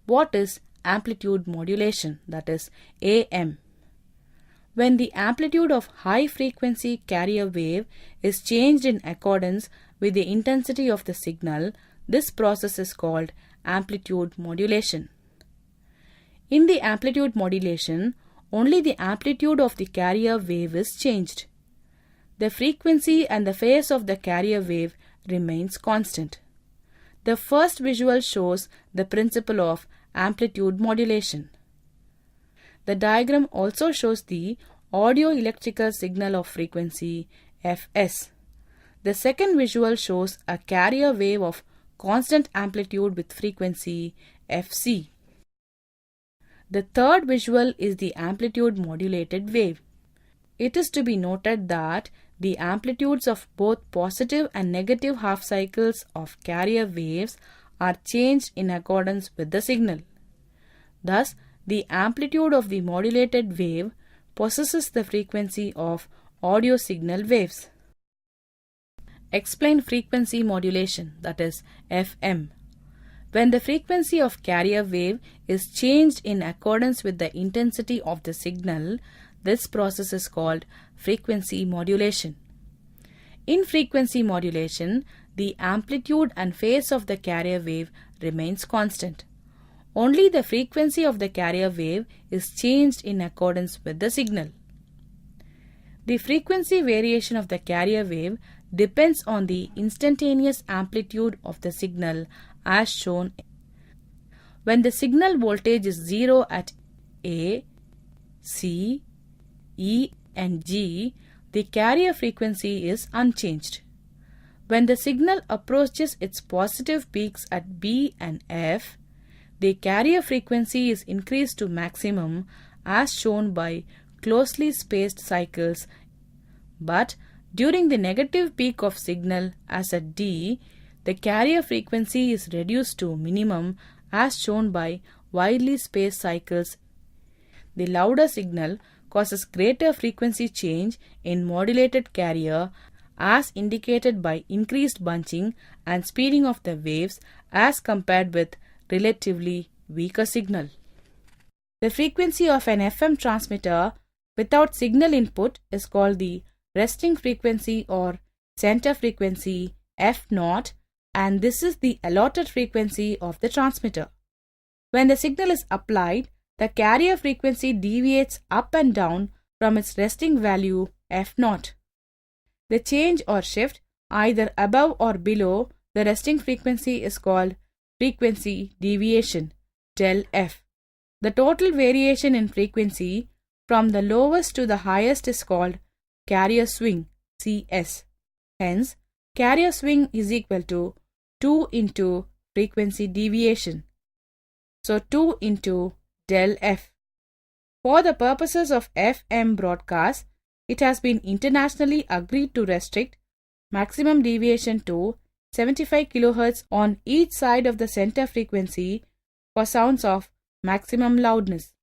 What is amplitude modulation, that is AM? When the amplitude of high frequency carrier wave is changed in accordance with the intensity of the signal, this process is called amplitude modulation. In the amplitude modulation, only the amplitude of the carrier wave is changed. The frequency and the phase of the carrier wave remains constant. The first visual shows the principle of amplitude modulation. The diagram also shows the audio-electrical signal of frequency Fs. The second visual shows a carrier wave of constant amplitude with frequency Fc. The third visual is the amplitude modulated wave. It is to be noted that the amplitudes of both positive and negative half cycles of carrier waves are changed in accordance with the signal. Thus, the amplitude of the modulated wave possesses the frequency of audio signal waves. Explain frequency modulation, that is FM. When the frequency of carrier wave is changed in accordance with the intensity of the signal, this process is called frequency modulation. In frequency modulation, the amplitude and phase of the carrier wave remains constant. Only the frequency of the carrier wave is changed in accordance with the signal. The frequency variation of the carrier wave depends on the instantaneous amplitude of the signal as shown. When the signal voltage is 0 at A, C, E and G, the carrier frequency is unchanged. When the signal approaches its positive peaks at B and F, the carrier frequency is increased to maximum as shown by closely spaced cycles, but during the negative peak of signal as at D, the carrier frequency is reduced to minimum as shown by widely spaced cycles. The louder signal causes greater frequency change in modulated carrier as indicated by increased bunching and speeding of the waves as compared with relatively weaker signal. The frequency of an FM transmitter without signal input is called the resting frequency or center frequency F0, and this is the allotted frequency of the transmitter. When the signal is applied, the carrier frequency deviates up and down from its resting value F0. The change or shift either above or below the resting frequency is called frequency deviation del F. The total variation in frequency from the lowest to the highest is called carrier swing CS. Hence, carrier swing is equal to 2 into frequency deviation. So 2 into del F. For the purposes of FM broadcast, it has been internationally agreed to restrict maximum deviation to 75 kHz on each side of the center frequency for sounds of maximum loudness.